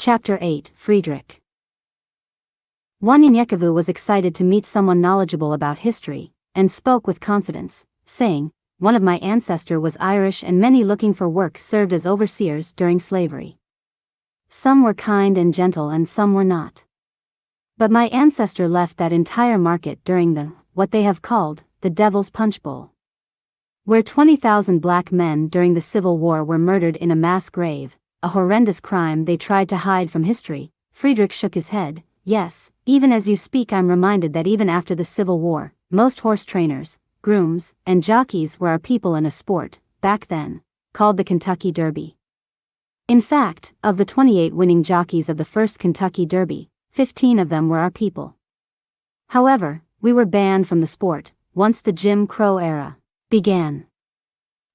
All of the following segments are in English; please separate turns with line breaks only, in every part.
Chapter 8, Friedrich. Wanyenyekevu was excited to meet someone knowledgeable about history, and spoke with confidence, saying, "One of my ancestors was Irish and many looking for work served as overseers during slavery. Some were kind and gentle and some were not. But my ancestor left that entire market during what they have called, the Devil's Punch Bowl, where 20,000 black men during the Civil War were murdered in a mass grave, a horrendous crime they tried to hide from history." Friedrich shook his head. "Yes, even as you speak I'm reminded that even after the Civil War, most horse trainers, grooms, and jockeys were our people in a sport, back then, called the Kentucky Derby. In fact, of the 28 winning jockeys of the first Kentucky Derby, 15 of them were our people. However, we were banned from the sport once the Jim Crow era began.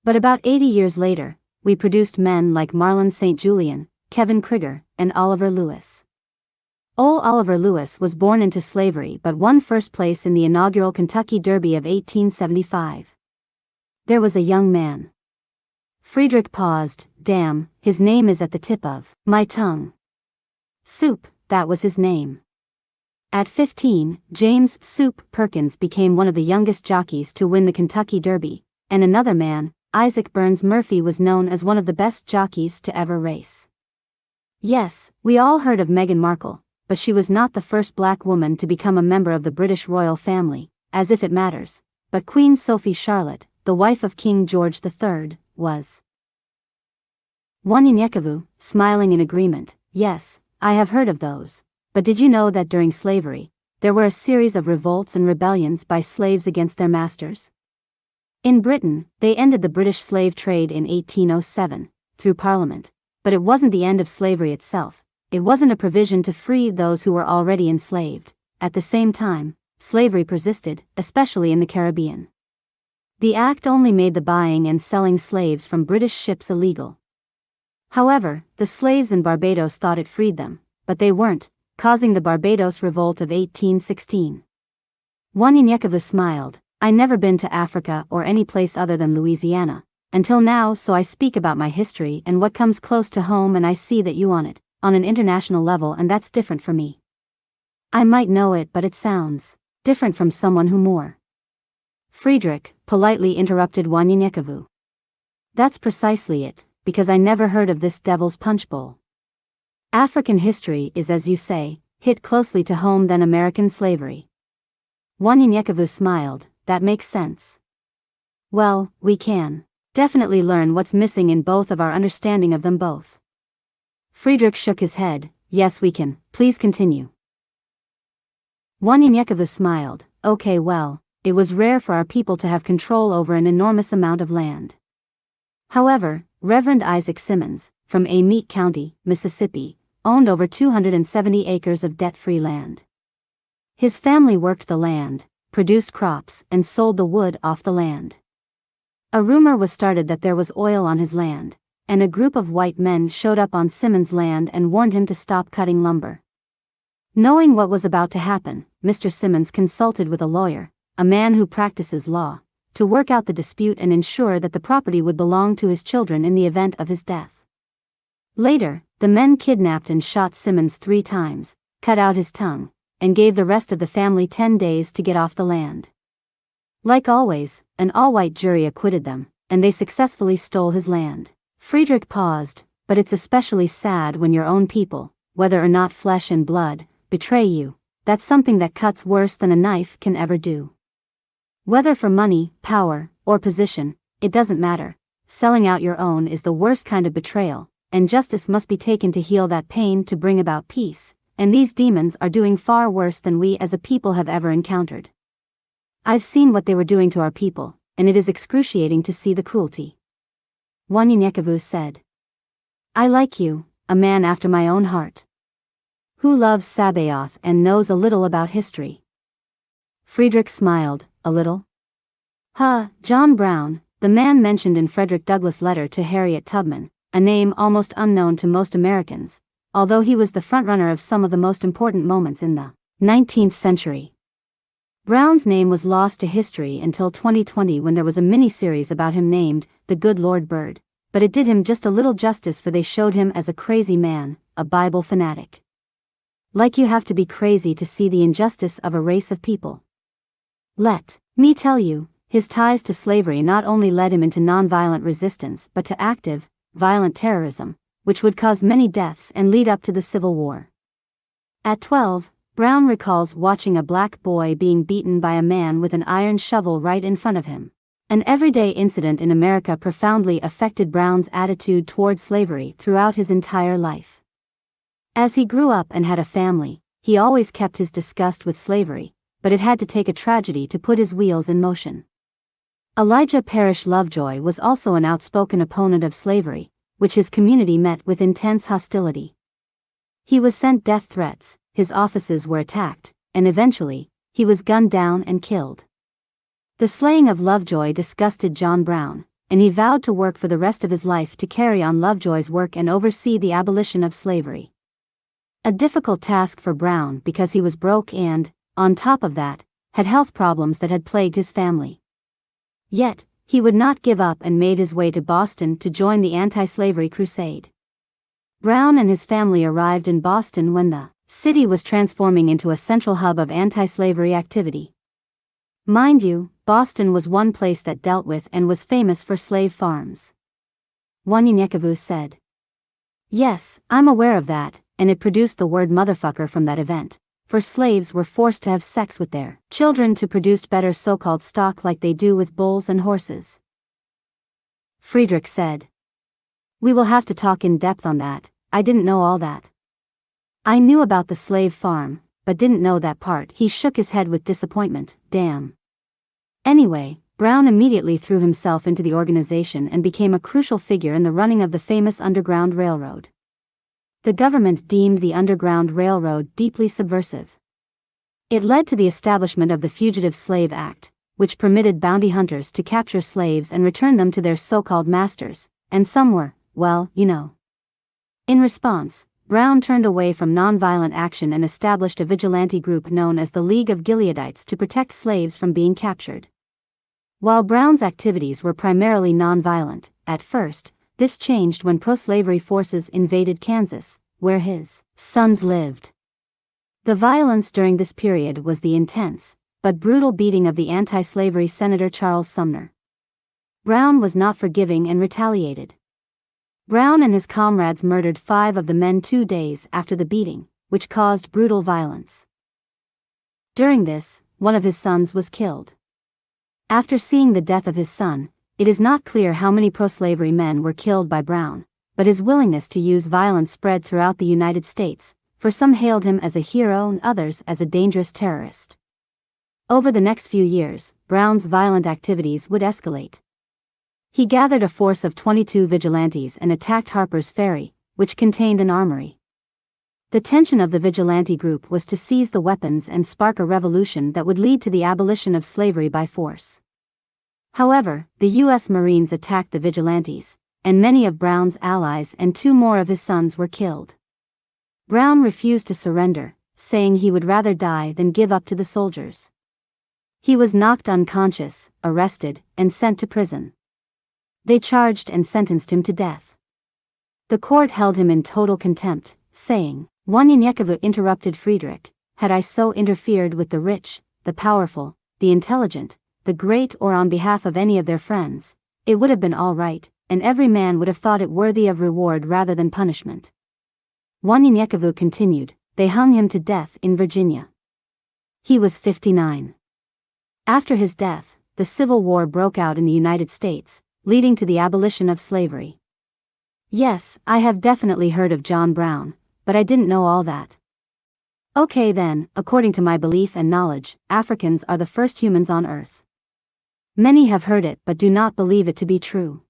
But about 80 years later, we produced men like Marlon St. Julian, Kevin Krieger, and Oliver Lewis. Old Oliver Lewis was born into slavery but won first place in the inaugural Kentucky Derby of 1875. There was a young man." Friedrich paused. "Damn, his name is at the tip of my tongue. Soup, that was his name." At 15, James "Soup" Perkins became one of the youngest jockeys to win the Kentucky Derby, and another man, Isaac Burns Murphy, was known as one of the best jockeys to ever race. Yes, we all heard of Meghan Markle, but she was not the first black woman to become a member of the British royal family, as if it matters, but Queen Sophie Charlotte, the wife of King George III, was. Wanyenyekevu, smiling in agreement, "Yes, I have heard of those, but did you know that during slavery, there were a series of revolts and rebellions by slaves against their masters? In Britain, they ended the British slave trade in 1807, through Parliament, but it wasn't the end of slavery itself. It wasn't a provision to free those who were already enslaved. At the same time, slavery persisted, especially in the Caribbean. The act only made the buying and selling slaves from British ships illegal. However, the slaves in Barbados thought it freed them, but they weren't, causing the Barbados Revolt of 1816. Wanyenyekevu smiled. "I never been to Africa or any place other than Louisiana, until now, so I speak about my history and what comes close to home, and I see that you on it, on an international level, and that's different for me. I might know it, but it sounds different from someone who more." Friedrich politely interrupted Wanyenyekevu. "That's precisely it, because I never heard of this Devil's Punch Bowl. African history is, as you say, hit closely to home than American slavery." Wanyenyekevu smiled. "That makes sense. Well, we can definitely learn what's missing in both of our understanding of them both." Friedrich shook his head. "Yes, we can. Please continue." Wanyenyekevu smiled. "Okay, well, it was rare for our people to have control over an enormous amount of land. However, Reverend Isaac Simmons, from Amite County, Mississippi, owned over 270 acres of debt-free land. His family worked the land, produced crops, and sold the wood off the land. A rumor was started that there was oil on his land, and a group of white men showed up on Simmons' land and warned him to stop cutting lumber. Knowing what was about to happen, Mr. Simmons consulted with a lawyer, a man who practices law, to work out the dispute and ensure that the property would belong to his children in the event of his death. Later, the men kidnapped and shot Simmons 3 times, cut out his tongue, and gave the rest of the family 10 days to get off the land. Like always, an all-white jury acquitted them, and they successfully stole his land." Friedrich paused. "But it's especially sad when your own people, whether or not flesh and blood, betray you. That's something that cuts worse than a knife can ever do. Whether for money, power, or position, it doesn't matter. Selling out your own is the worst kind of betrayal, and justice must be taken to heal that pain, to bring about peace. And these demons are doing far worse than we as a people have ever encountered. I've seen what they were doing to our people, and it is excruciating to see the cruelty." Wanyenyekevu said. "I like you, a man after my own heart, who loves Sabaoth and knows a little about history." Friedrich smiled. "A little? John Brown, the man mentioned in Frederick Douglass' letter to Harriet Tubman, a name almost unknown to most Americans, although he was the frontrunner of some of the most important moments in the 19th century. Brown's name was lost to history until 2020, when there was a mini-series about him named The Good Lord Bird, but it did him just a little justice, for they showed him as a crazy man, a Bible fanatic. Like you have to be crazy to see the injustice of a race of people. Let me tell you, his ties to slavery not only led him into nonviolent resistance but to active, violent terrorism, which would cause many deaths and lead up to the Civil War. At 12, Brown recalls watching a black boy being beaten by a man with an iron shovel right in front of him. An everyday incident in America profoundly affected Brown's attitude toward slavery throughout his entire life. As he grew up and had a family, he always kept his disgust with slavery, but it had to take a tragedy to put his wheels in motion. Elijah Parrish Lovejoy was also an outspoken opponent of slavery, which his community met with intense hostility. He was sent death threats, his offices were attacked, and eventually, he was gunned down and killed. The slaying of Lovejoy disgusted John Brown, and he vowed to work for the rest of his life to carry on Lovejoy's work and oversee the abolition of slavery. A difficult task for Brown because he was broke and, on top of that, had health problems that had plagued his family. Yet, he would not give up and made his way to Boston to join the anti-slavery crusade. Brown and his family arrived in Boston when the city was transforming into a central hub of anti-slavery activity. Mind you, Boston was one place that dealt with and was famous for slave farms. Wanyenyekevu said. Yes, I'm aware of that, and it produced the word motherfucker from that event, for slaves were forced to have sex with their children to produce better so-called stock like they do with bulls and horses. Friedrich said. We will have to talk in depth on that, I didn't know all that. I knew about the slave farm, but didn't know that part. He shook his head with disappointment, damn. Anyway, Brown immediately threw himself into the organization and became a crucial figure in the running of the famous Underground Railroad. The government deemed the Underground Railroad deeply subversive. It led to the establishment of the Fugitive Slave Act, which permitted bounty hunters to capture slaves and return them to their so-called masters, and some were, well, you know. In response, Brown turned away from nonviolent action and established a vigilante group known as the League of Gileadites to protect slaves from being captured. While Brown's activities were primarily nonviolent, at first, this changed when pro-slavery forces invaded Kansas, where his sons lived. The violence during this period was the intense, but brutal beating of the anti-slavery Senator Charles Sumner. Brown was not forgiving and retaliated. Brown and his comrades murdered 5 of the men 2 days after the beating, which caused brutal violence. During this, one of his sons was killed. After seeing the death of his son, it is not clear how many pro-slavery men were killed by Brown, but his willingness to use violence spread throughout the United States, for some hailed him as a hero and others as a dangerous terrorist. Over the next few years, Brown's violent activities would escalate. He gathered a force of 22 vigilantes and attacked Harper's Ferry, which contained an armory. The tension of the vigilante group was to seize the weapons and spark a revolution that would lead to the abolition of slavery by force. However, the U.S. Marines attacked the vigilantes, and many of Brown's allies and 2 more of his sons were killed. Brown refused to surrender, saying he would rather die than give up to the soldiers. He was knocked unconscious, arrested, and sent to prison. They charged and sentenced him to death. The court held him in total contempt, saying, Wanyenyekevu interrupted Friedrich, had I so interfered with the rich, the powerful, the intelligent, the great or on behalf of any of their friends, it would have been all right, and every man would have thought it worthy of reward rather than punishment. Wanyenyekevu continued, they hung him to death in Virginia. He was 59. After his death, the Civil War broke out in the United States, leading to the abolition of slavery. Yes, I have definitely heard of John Brown, but I didn't know all that. Okay then, according to my belief and knowledge, Africans are the first humans on Earth. Many have heard it but do not believe it to be true.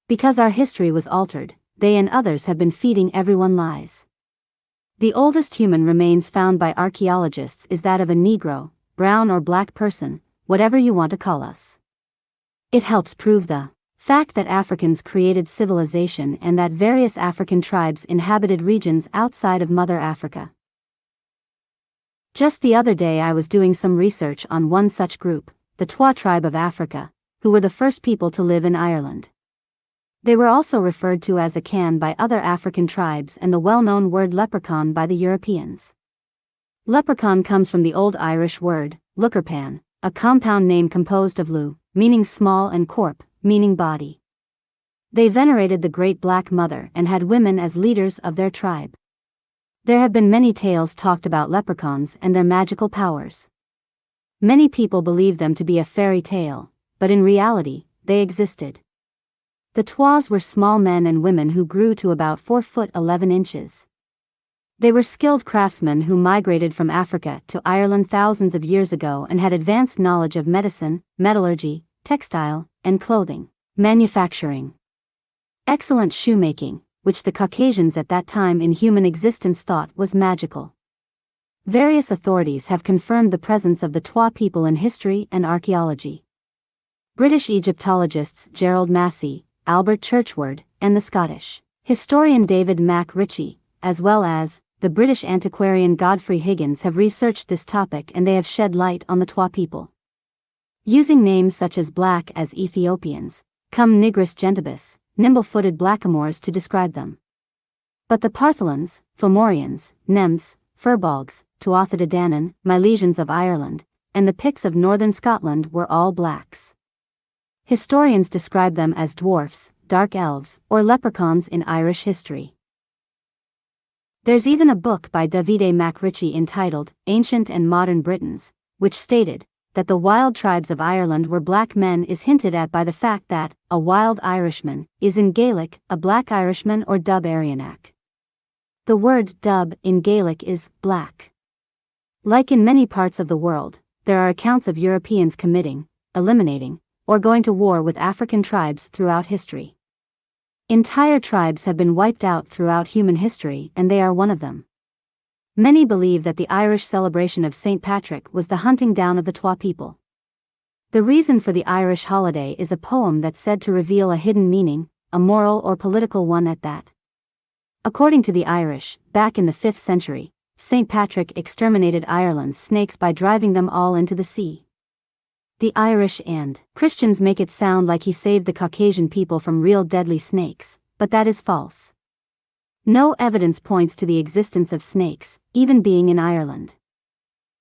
Because our history was altered, they and others have been feeding everyone lies. The oldest human remains found by archaeologists is that of a Negro, brown or black person, whatever you want to call us. It helps prove the fact that Africans created civilization and that various African tribes inhabited regions outside of Mother Africa. Just the other day I was doing some research on one such group, the Twa tribe of Africa, who were the first people to live in Ireland. They were also referred to as Akan by other African tribes and the well-known word leprechaun by the Europeans. Leprechaun comes from the Old Irish word, leucarpan, a compound name composed of lu, meaning small, and corp, meaning body. They venerated the Great Black Mother and had women as leaders of their tribe. There have been many tales talked about leprechauns and their magical powers. Many people believe them to be a fairy tale, but in reality, they existed. The Twas were small men and women who grew to about 4 foot 11 inches. They were skilled craftsmen who migrated from Africa to Ireland thousands of years ago and had advanced knowledge of medicine, metallurgy, textile, and clothing manufacturing. Excellent shoemaking, which the Caucasians at that time in human existence thought was magical. Various authorities have confirmed the presence of the Twa people in history and archaeology. British Egyptologists Gerald Massey, Albert Churchward, and the Scottish historian David Mac Ritchie, as well as the British antiquarian Godfrey Higgins have researched this topic, and they have shed light on the Twa people. Using names such as black as Ethiopians, cum nigris gentibus, nimble-footed blackamoors to describe them. But the Partholans, Fomorians, Nems, Firbolgs, Tuatha Danann, Milesians of Ireland, and the Picts of northern Scotland were all blacks. Historians describe them as dwarfs, dark elves, or leprechauns in Irish history. There's even a book by Davide Mac Ritchie entitled Ancient and Modern Britons, which stated that the wild tribes of Ireland were black men is hinted at by the fact that a wild Irishman is in Gaelic a black Irishman or dub Arianac. The word dub in Gaelic is black. Like in many parts of the world, there are accounts of Europeans committing, eliminating, or going to war with African tribes throughout history. Entire tribes have been wiped out throughout human history, and they are one of them. Many believe that the Irish celebration of St. Patrick was the hunting down of the Twa people. The reason for the Irish holiday is a poem that's said to reveal a hidden meaning, a moral or political one at that. According to the Irish, back in the 5th century, St. Patrick exterminated Ireland's snakes by driving them all into the sea. The Irish and Christians make it sound like he saved the Caucasian people from real deadly snakes, but that is false. No evidence points to the existence of snakes, even being in Ireland.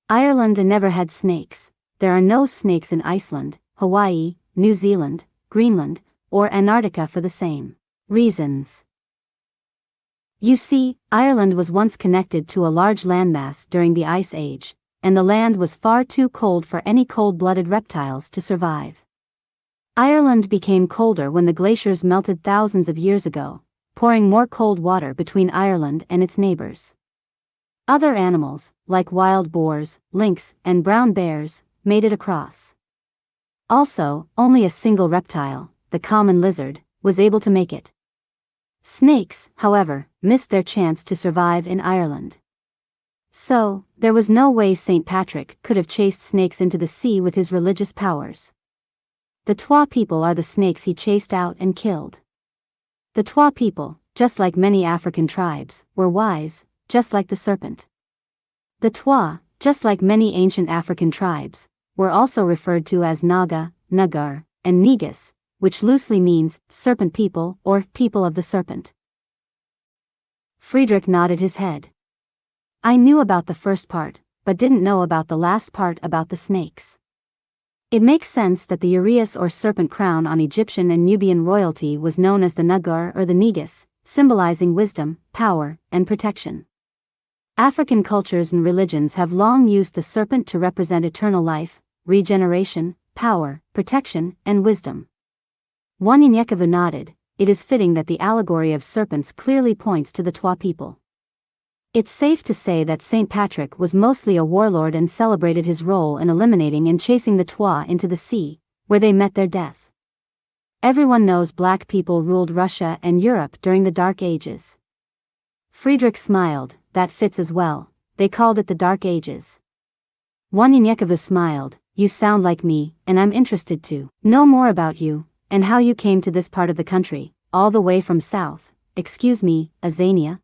Ireland never had snakes. There are no snakes in Iceland, Hawaii, New Zealand, Greenland, or Antarctica for the same reasons. You see, Ireland was once connected to a large landmass during the Ice Age, and the land was far too cold for any cold-blooded reptiles to survive. Ireland became colder when the glaciers melted thousands of years ago, pouring more cold water between Ireland and its neighbors. Other animals, like wild boars, lynx, and brown bears, made it across. Also, only a single reptile, the common lizard, was able to make it. Snakes, however, missed their chance to survive in Ireland. So, there was no way St. Patrick could have chased snakes into the sea with his religious powers. The Twa people are the snakes he chased out and killed. The Twa people, just like many African tribes, were wise, just like the serpent. The Twa, just like many ancient African tribes, were also referred to as Naga, Nagar, and Negus, which loosely means serpent people or people of the serpent. Friedrich nodded his head. I knew about the first part, but didn't know about the last part about the snakes. It makes sense that the uraeus or serpent crown on Egyptian and Nubian royalty was known as the Nagar or the Negus, symbolizing wisdom, power, and protection. African cultures and religions have long used the serpent to represent eternal life, regeneration, power, protection, and wisdom. Wanyenyekevu nodded. It is fitting that the allegory of serpents clearly points to the Twa people. It's safe to say that St. Patrick was mostly a warlord and celebrated his role in eliminating and chasing the Twa into the sea, where they met their death. Everyone knows black people ruled Russia and Europe during the Dark Ages. Friedrich smiled. That fits as well. They called it the Dark Ages. Wanyenyekevu smiled. You sound like me, and I'm interested to know more about you, and how you came to this part of the country, all the way from south, excuse me, Azania?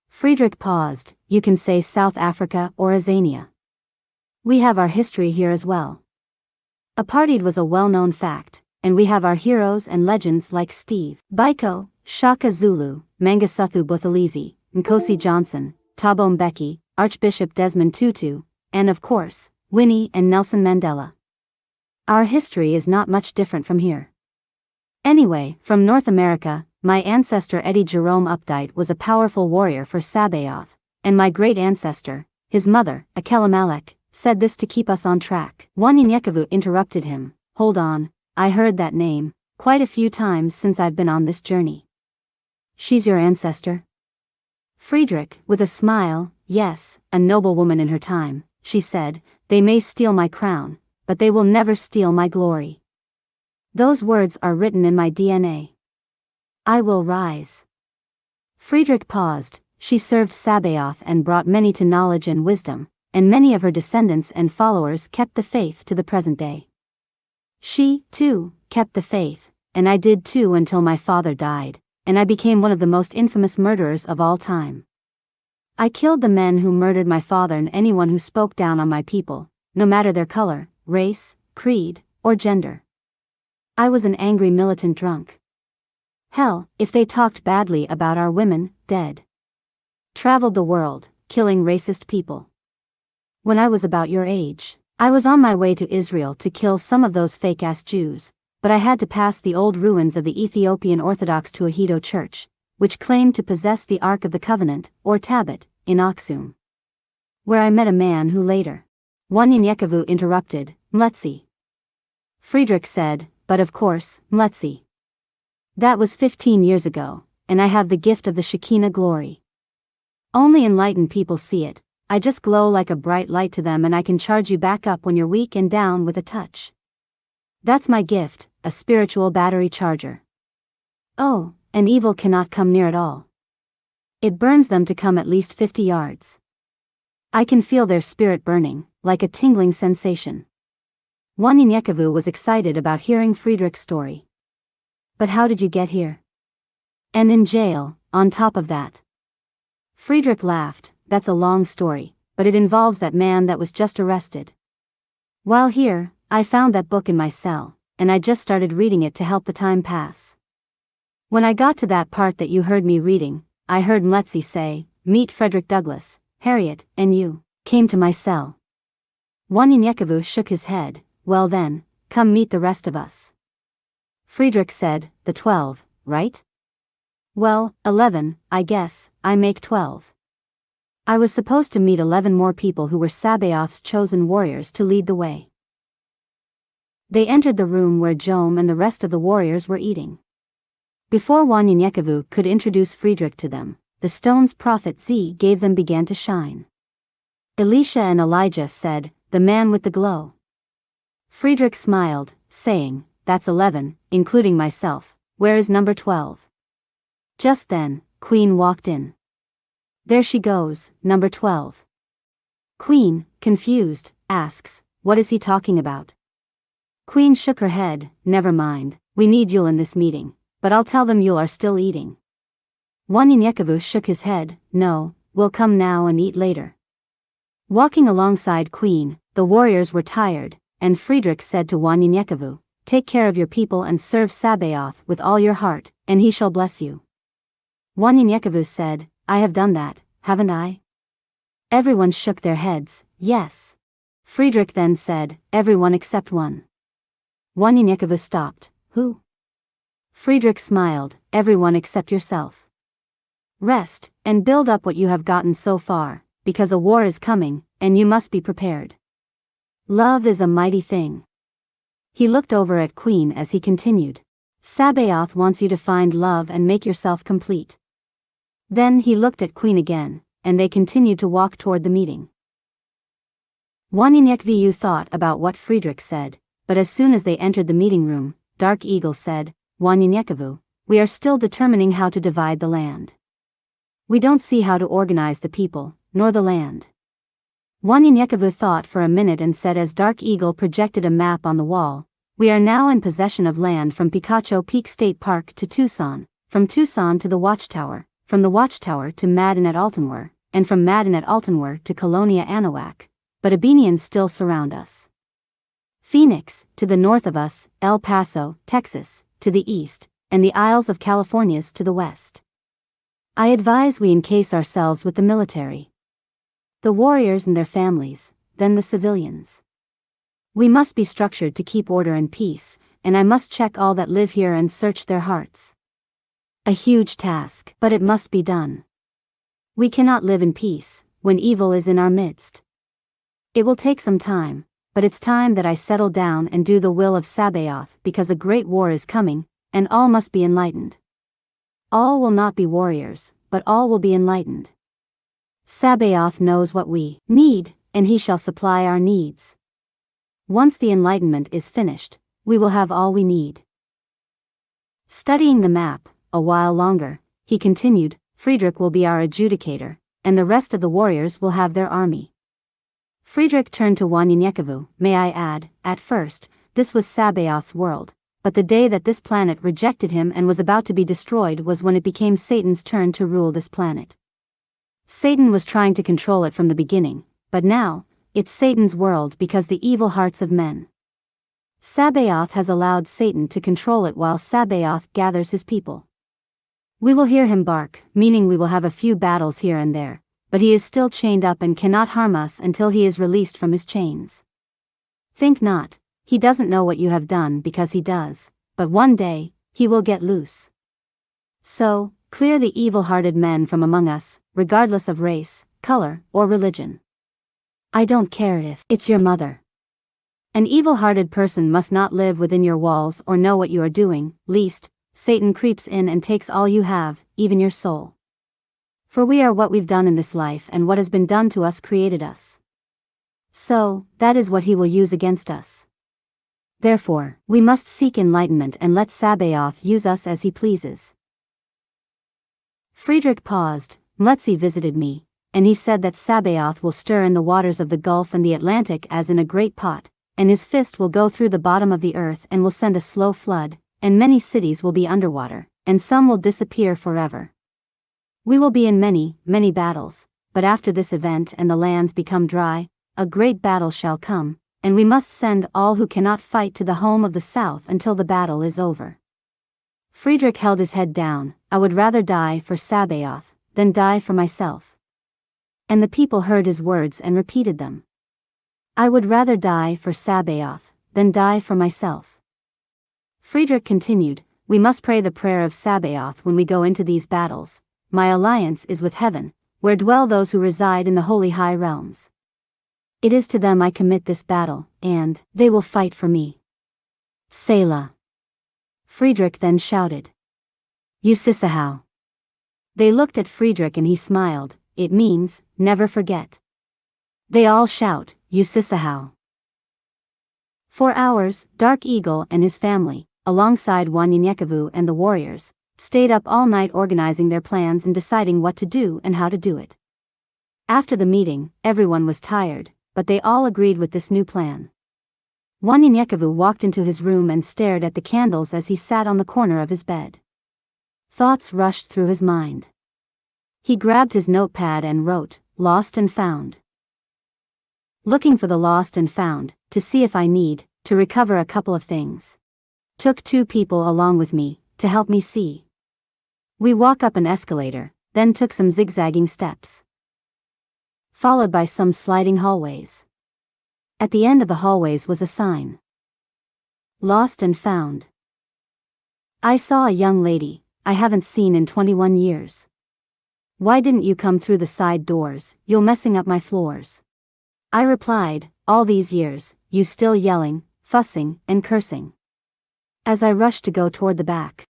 Friedrich paused. You can say South Africa or Azania. We have our history here as well. Apartheid was a well-known fact, and we have our heroes and legends like Steve Biko, Shaka Zulu, Mengisuthu Buthelezi, Nkosi Johnson, Thabo Mbeki, Archbishop Desmond Tutu, and of course, Winnie and Nelson Mandela. Our history is not much different from here. Anyway, from North America, my ancestor Eddie Jerome Updike was a powerful warrior for Sabaoth, and my great-ancestor, his mother, Akelamelech, said this to keep us on track. Wanyenyekevu interrupted him. Hold on, I heard that name quite a few times since I've been on this journey. She's your ancestor? Friedrich, with a smile, yes, a noble woman in her time, she said, they may steal my crown, but they will never steal my glory. Those words are written in my DNA. I will rise. Friedrich paused. She served Sabaoth and brought many to knowledge and wisdom, and many of her descendants and followers kept the faith to the present day. She, too, kept the faith, and I did too until my father died, and I became one of the most infamous murderers of all time. I killed the men who murdered my father and anyone who spoke down on my people, no matter their color, race, creed, or gender. I was an angry militant drunk. Hell, if they talked badly about our women, dead. Traveled the world, killing racist people. When I was about your age, I was on my way to Israel to kill some of those fake-ass Jews, but I had to pass the old ruins of the Ethiopian Orthodox Tewahedo Church, which claimed to possess the Ark of the Covenant, or Tablet, in Aksum, where I met a man who later. Wanyenyekevu interrupted, Mletsi. Friedrich said, but of course, Mletsi. That was 15 years ago, and I have the gift of the Shekinah glory. Only enlightened people see it. I just glow like a bright light to them and I can charge you back up when you're weak and down with a touch. That's my gift, a spiritual battery charger. Oh, and evil cannot come near at all. It burns them to come at least 50 yards. I can feel their spirit burning, like a tingling sensation. Wanyenyekevu was excited about hearing Friedrich's story. But how did you get here? And in jail, on top of that. Friedrich laughed. That's a long story, but it involves that man that was just arrested. While here, I found that book in my cell, and I just started reading it to help the time pass. When I got to that part that you heard me reading, I heard Mletsi say, meet Frederick Douglass, Harriet, and you came to my cell. Wanyenyekevu shook his head. Well then, come meet the rest of us. Friedrich said, the 12, right? Well, 11, I guess, I make 12. I was supposed to meet 11 more people who were Sabaoth's chosen warriors to lead the way. They entered the room where Jom and the rest of the warriors were eating. Before Wanyenyekevu could introduce Friedrich to them, the stone's prophet Z gave them began to shine. Elisha and Elijah said, the man with the glow. Friedrich smiled, saying, that's 11, including myself, where is number 12? Just then, Queen walked in. There she goes, number 12. Queen, confused, asks, what is he talking about? Queen shook her head, never mind, we need Yule in this meeting, but I'll tell them Yule are still eating. Wanyenyekevu shook his head, no, we'll come now and eat later. Walking alongside Queen, the warriors were tired, and Friedrich said to Wanyenyekevu, take care of your people and serve Sabaoth with all your heart, and he shall bless you. Wanyenyekevu said, I have done that, haven't I? Everyone shook their heads, yes. Friedrich then said, everyone except one. Wanyenyekevu stopped, who? Friedrich smiled, everyone except yourself. Rest, and build up what you have gotten so far, because a war is coming, and you must be prepared. Love is a mighty thing. He looked over at Queen as he continued. Sabaoth wants you to find love and make yourself complete. Then he looked at Queen again, and they continued to walk toward the meeting. Wanyenyekevu thought about what Friedrich said, but as soon as they entered the meeting room, Dark Eagle said, Wanyenyekevu, we are still determining how to divide the land. We don't see how to organize the people, nor the land. Wanyenyekevu thought for a minute and said as Dark Eagle projected a map on the wall, we are now in possession of land from Picacho Peak State Park to Tucson, from Tucson to the Watchtower, from the Watchtower to Madden at Altenware, and from Madden at Altenware to Colonia Anahuac, but Abenians still surround us. Phoenix, to the north of us, El Paso, Texas, to the east, and the Isles of Californias to the west. I advise we encase ourselves with the military. The warriors and their families, then the civilians. We must be structured to keep order and peace, and I must check all that live here and search their hearts. A huge task, but it must be done. We cannot live in peace when evil is in our midst. It will take some time, but it's time that I settle down and do the will of Sabaoth, because a great war is coming, and all must be enlightened. All will not be warriors, but all will be enlightened. Sabaoth knows what we need, and he shall supply our needs. Once the enlightenment is finished, we will have all we need. Studying the map, a while longer, he continued, Friedrich will be our adjudicator, and the rest of the warriors will have their army. Friedrich turned to Wanyenyekevu. May I add, at first, this was Sabaoth's world, but the day that this planet rejected him and was about to be destroyed was when it became Satan's turn to rule this planet. Satan was trying to control it from the beginning, but now, it's Satan's world because the evil hearts of men. Sabaoth has allowed Satan to control it while Sabaoth gathers his people. We will hear him bark, meaning we will have a few battles here and there, but he is still chained up and cannot harm us until he is released from his chains. Think not, he doesn't know what you have done, because he does, but one day, he will get loose. So, clear the evil-hearted men from among us, regardless of race, color, or religion. I don't care if it's your mother. An evil-hearted person must not live within your walls or know what you are doing, lest Satan creeps in and takes all you have, even your soul. For we are what we've done in this life, and what has been done to us created us. So, that is what he will use against us. Therefore, we must seek enlightenment and let Sabaoth use us as he pleases. Friedrich paused. Mletzi visited me, and he said that Sabaoth will stir in the waters of the Gulf and the Atlantic as in a great pot, and his fist will go through the bottom of the earth and will send a slow flood, and many cities will be underwater, and some will disappear forever. We will be in many, many battles, but after this event and the lands become dry, a great battle shall come, and we must send all who cannot fight to the home of the south until the battle is over. Friedrich held his head down. I would rather die for Sabaoth than die for myself. And the people heard his words and repeated them. I would rather die for Sabaoth than die for myself. Friedrich continued, we must pray the prayer of Sabaoth when we go into these battles. My alliance is with heaven, where dwell those who reside in the holy high realms. It is to them I commit this battle, and they will fight for me. Selah. Friedrich then shouted, Usisahau. They looked at Friedrich and he smiled. It means, never forget. They all shout, Usisahau. For hours, Dark Eagle and his family, alongside Wanyenyekevu and the warriors, stayed up all night organizing their plans and deciding what to do and how to do it. After the meeting, everyone was tired, but they all agreed with this new plan. Wanyenyekevu walked into his room and stared at the candles as he sat on the corner of his bed. Thoughts rushed through his mind. He grabbed his notepad and wrote, Lost and Found. Looking for the lost and found, to see if I need to recover a couple of things. Took 2 people along with me, to help me see. We walk up an escalator, then took some zigzagging steps, followed by some sliding hallways. At the end of the hallways was a sign. Lost and Found. I saw a young lady I haven't seen in 21 years. Why didn't you come through the side doors? You're messing up my floors. I replied, all these years, you still yelling, fussing, and cursing. As I rushed to go toward the back,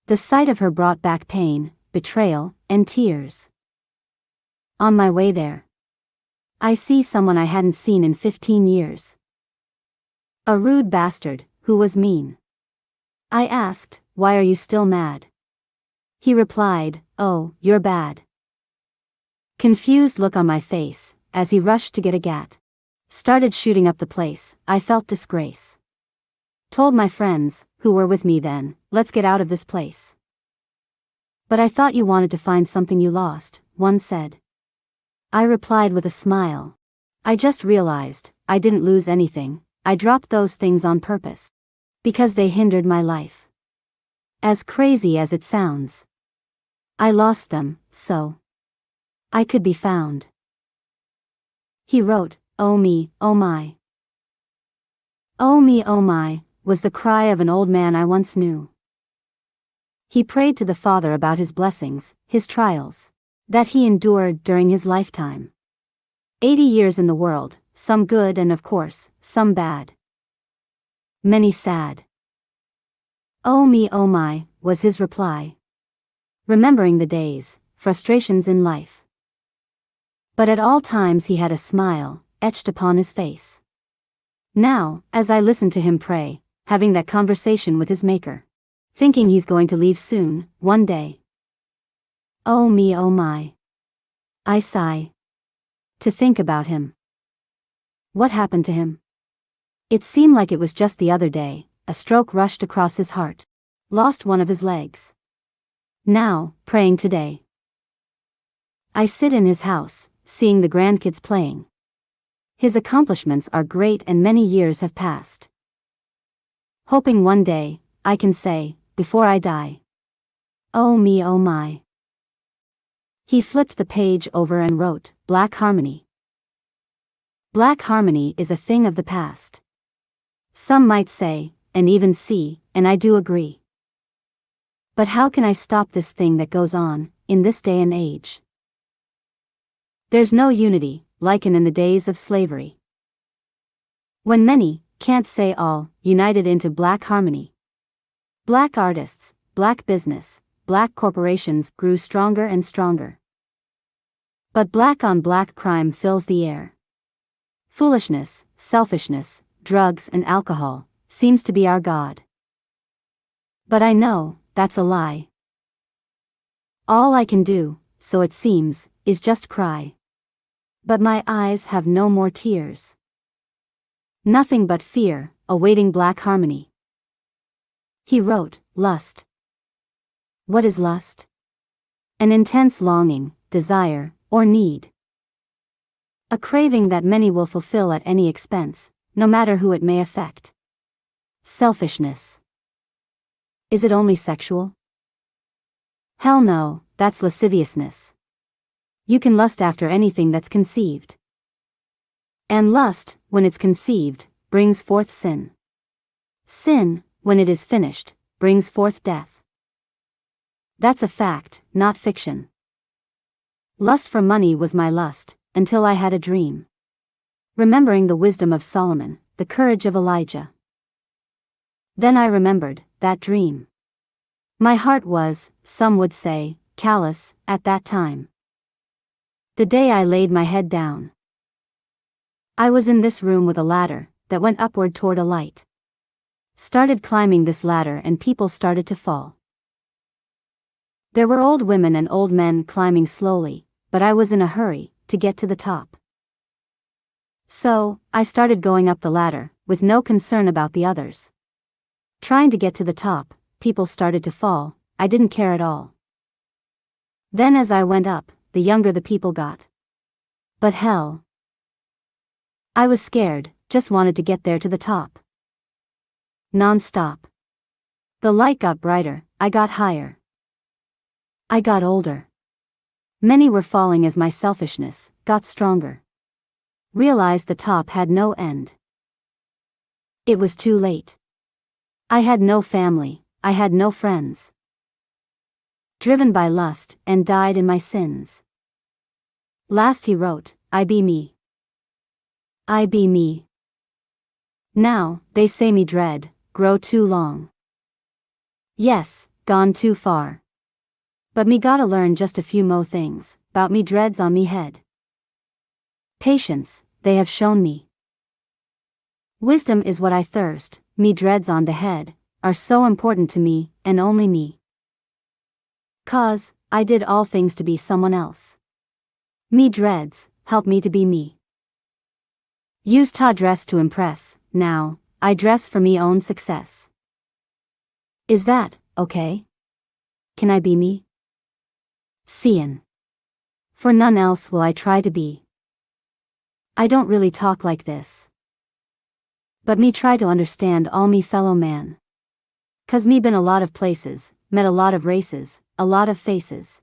the sight of her brought back pain, betrayal, and tears. On my way there, I see someone I hadn't seen in 15 years. A rude bastard, who was mean. I asked, why are you still mad? He replied, oh, you're bad. Confused look on my face, as he rushed to get a gat. Started shooting up the place. I felt disgrace. Told my friends, who were with me then, let's get out of this place. But I thought you wanted to find something you lost, one said. I replied with a smile. I just realized, I didn't lose anything, I dropped those things on purpose. Because they hindered my life. As crazy as it sounds. I lost them, so I could be found. He wrote, "Oh me, oh my. Oh me, oh my," was the cry of an old man I once knew. He prayed to the Father about his blessings, his trials, that he endured during his lifetime. 80 years in the world, some good and of course, some bad. Many sad. "Oh me, oh my," was his reply. Remembering the days, frustrations in life. But at all times he had a smile, etched upon his face. Now, as I listen to him pray, having that conversation with his Maker, thinking he's going to leave soon, one day. Oh me, oh my. I sigh. To think about him. What happened to him? It seemed like it was just the other day, a stroke rushed across his heart. Lost one of his legs. Now, praying today. I sit in his house, seeing the grandkids playing. His accomplishments are great and many years have passed. Hoping one day, I can say, before I die. Oh me, oh my. He flipped the page over and wrote, "Black Harmony." Black harmony is a thing of the past. Some might say, and even see, and I do agree. But how can I stop this thing that goes on, in this day and age? There's no unity, like in the days of slavery. When many, can't say all, united into black harmony. Black artists, black business, black corporations grew stronger and stronger. But black on black crime fills the air. Foolishness, selfishness, drugs and alcohol, seems to be our God. But I know, that's a lie. All I can do, so it seems, is just cry. But my eyes have no more tears. Nothing but fear, awaiting black harmony. He wrote, "Lust." What is lust? An intense longing, desire, or need. A craving that many will fulfill at any expense, no matter who it may affect. Selfishness. Is it only sexual? Hell no, that's lasciviousness. You can lust after anything that's conceived. And lust, when it's conceived, brings forth sin. Sin, when it is finished, brings forth death. That's a fact, not fiction. Lust for money was my lust, until I had a dream. Remembering the wisdom of Solomon, the courage of Elijah. Then I remembered that dream. My heart was, some would say, callous, at that time. The day I laid my head down. I was in this room with a ladder, that went upward toward a light. Started climbing this ladder and people started to fall. There were old women and old men climbing slowly, but I was in a hurry, to get to the top. So, I started going up the ladder, with no concern about the others. Trying to get to the top, people started to fall, I didn't care at all. Then as I went up, the younger the people got. But hell. I was scared, just wanted to get there to the top. Non-stop. The light got brighter, I got higher. I got older. Many were falling as my selfishness got stronger. Realized the top had no end. It was too late. I had no family, I had no friends. Driven by lust, and died in my sins. Last he wrote, "I be me. I be me." Now, they say me dread, grow too long. Yes, gone too far. But me gotta learn just a few mo things, 'bout me dreads on me head. Patience, they have shown me. Wisdom is what I thirst, me dreads on the head, are so important to me, and only me. 'Cause, I did all things to be someone else. Me dreads, help me to be me. Use ta dress to impress, now, I dress for me own success. Is that, okay? Can I be me? Seein'. For none else will I try to be. I don't really talk like this. But me try to understand all me fellow man. 'Cause me been a lot of places, met a lot of races, a lot of faces.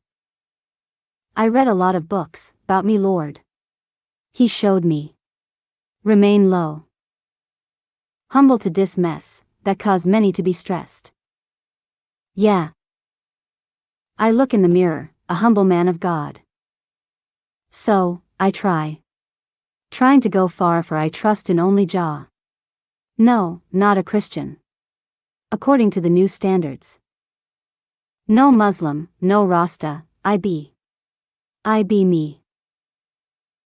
I read a lot of books, 'bout me Lord. He showed me. Remain low. Humble to dis mess, that cause many to be stressed. Yeah. I look in the mirror, a humble man of God. So, I try. Trying to go far for I trust in only Jah. No, not a Christian. According to the new standards. No Muslim, no Rasta, I be me.